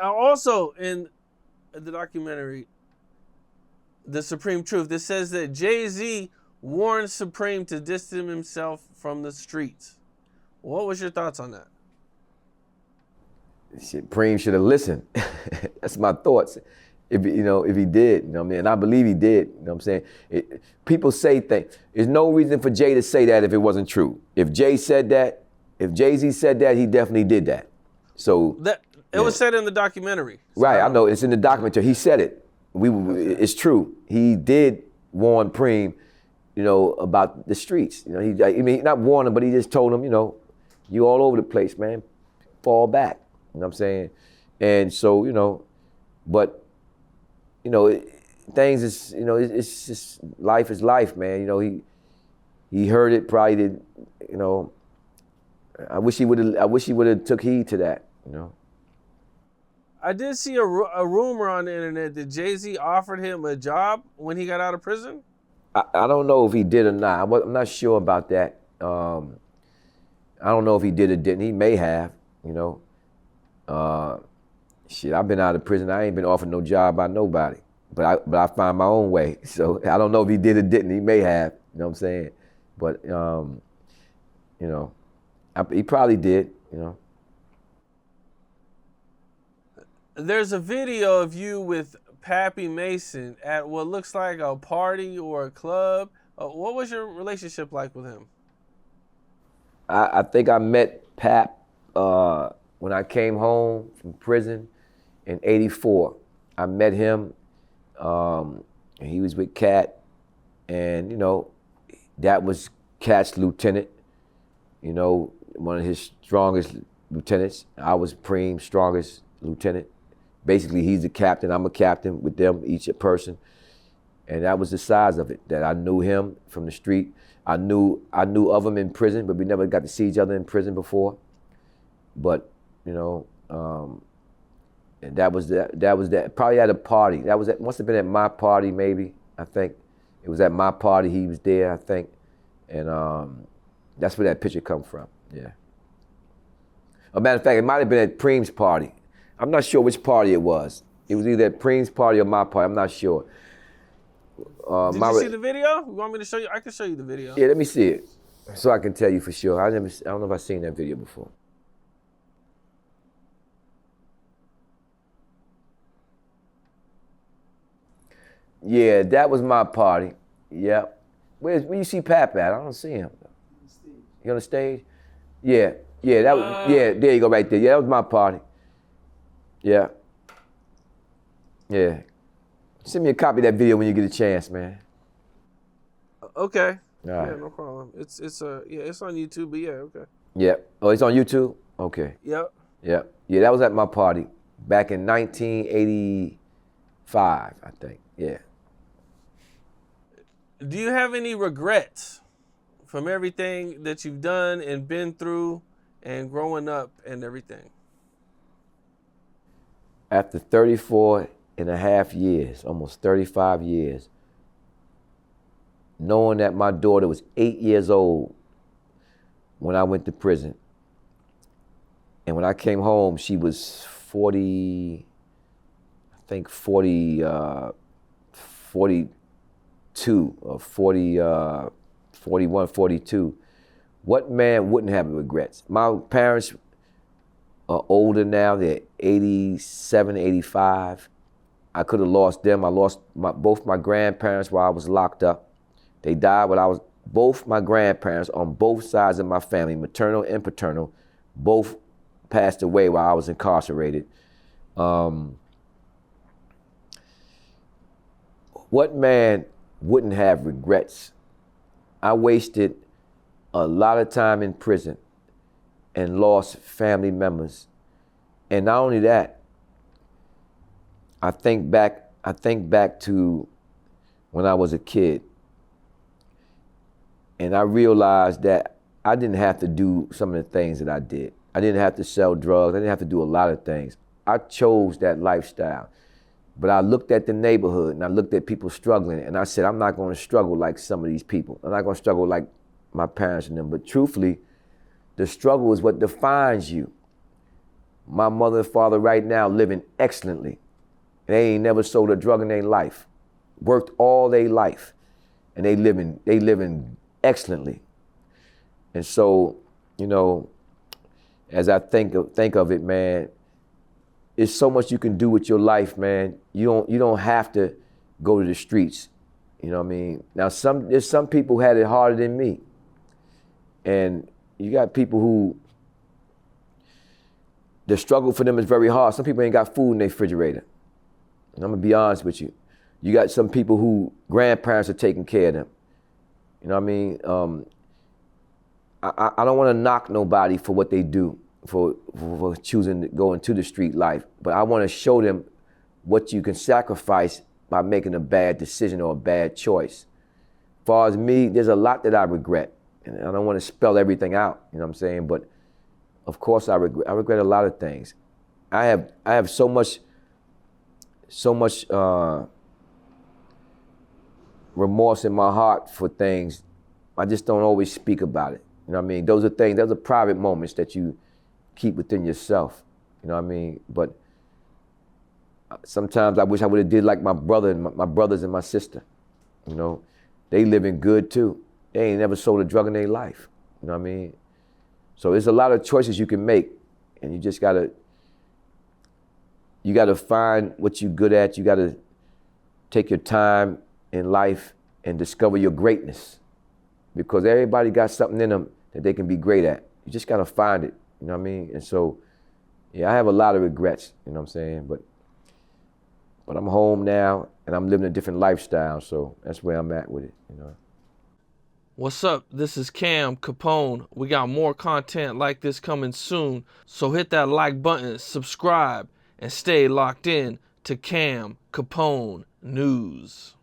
Also, in the documentary, The Supreme Truth, it says that Jay-Z warned Supreme to distance himself from the streets. What was your thoughts on that? Supreme should have listened. That's my thoughts. If he did, you know what I mean? And I believe he did, you know what I'm saying? People say things. There's no reason for Jay to say that if it wasn't true. If Jay said that, if Jay-Z said that, he definitely did that. So it was said in the documentary. So right, I know, it's in the documentary. He said it. It's true. He did warn Preem, about the streets. He not warn him, but he just told him, you all over the place, man. Fall back. You know what I'm saying? And so, but, things is, it's just, life is life, man. He heard it, probably did, I wish he would have took heed to that, I did see a rumor on the internet that Jay-Z offered him a job when he got out of prison. I don't know if he did or not. I'm not sure about that. I don't know if he did or didn't. He may have, I've been out of prison. I ain't been offered no job by nobody. But I find my own way. So I don't know if he did or didn't. He may have, you know what I'm saying? But, he probably did, There's a video of you with Pappy Mason at what looks like a party or a club. What was your relationship like with him? I think I met Pap when I came home from prison in '84. I met him. He was with Cat, and that was Cat's lieutenant. One of his strongest lieutenants. I was Preem's strongest lieutenant. Basically, he's the captain. I'm a captain with them, each a person, and that was the size of it. That I knew him from the street. I knew of him in prison, but we never got to see each other in prison before. But and that was that. Probably at a party. Must have been at my party, maybe. I think it was at my party. He was there, I think, and that's where that picture come from. Yeah. As a matter of fact, it might have been at Preem's party. I'm not sure which party it was. It was either at Preem's party or my party. I'm not sure. Did you see the video? You want me to show you? I can show you the video. Yeah, let me see it, so I can tell you for sure. I don't know if I've seen that video before. Yeah, that was my party. Yep. Where you see Pap at? I don't see him. He on the stage? Yeah. That was. Yeah, there you go, right there. Yeah, that was my party. Yeah. Yeah. Send me a copy of that video when you get a chance, man. Okay. All right. Yeah, no problem. It's on YouTube, but yeah, okay. Yep. Oh, it's on YouTube? Okay. Yep. Yep. Yeah, that was at my party back in 1985, I think. Yeah. Do you have any regrets from everything that you've done and been through and growing up and everything? After 34 and a half years, almost 35 years, knowing that my daughter was 8 years old when I went to prison, and when I came home, she was 42 or 41, 42. What man wouldn't have regrets? My parents are older now. They're 87, 85. I could have lost them. I lost both my grandparents while I was locked up. They died when both my grandparents on both sides of my family, maternal and paternal, both passed away while I was incarcerated. What man wouldn't have regrets? I wasted a lot of time in prison and lost family members. And not only that, I think back to when I was a kid, and I realized that I didn't have to do some of the things that I did. I didn't have to sell drugs. I didn't have to do a lot of things. I chose that lifestyle. But I looked at the neighborhood and I looked at people struggling, and I said, I'm not going to struggle like some of these people. I'm not going to struggle like my parents and them. But truthfully, the struggle is what defines you. My mother and father right now living excellently. They ain't never sold a drug in their life. Worked all their life. And they living excellently. And so, you know, as I think of it, man, it's so much you can do with your life, man. You don't have to go to the streets. You know what I mean? Now there's some people who had it harder than me. And you got people who the struggle for them is very hard. Some people ain't got food in their refrigerator. And I'm gonna be honest with you. You got some people who grandparents are taking care of them. You know what I mean? I don't want to knock nobody for what they do, for choosing to go into the street life, but I want to show them what you can sacrifice by making a bad decision or a bad choice. As far as me, there's a lot that I regret, and I don't want to spell everything out. You know what I'm saying? But of course, I regret a lot of things. I have so much remorse in my heart for things. I just don't always speak about it. You know what I mean? Those are private moments that you keep within yourself. You know what I mean? But sometimes I wish I would have did like my brother and my brothers and my sister. You know, they living good too. They ain't never sold a drug in their life. You know what I mean? So there's a lot of choices you can make, and you just gotta find what you're good at. You gotta take your time in life and discover your greatness, because everybody got something in them that they can be great at. You just gotta find it. You know what I mean? And so, yeah, I have a lot of regrets. You know what I'm saying? But I'm home now, and I'm living a different lifestyle. So that's where I'm at with it. You know. What's up? This is Capone. We got more content like this coming soon. So hit that like button, subscribe, and stay locked in to Capone News.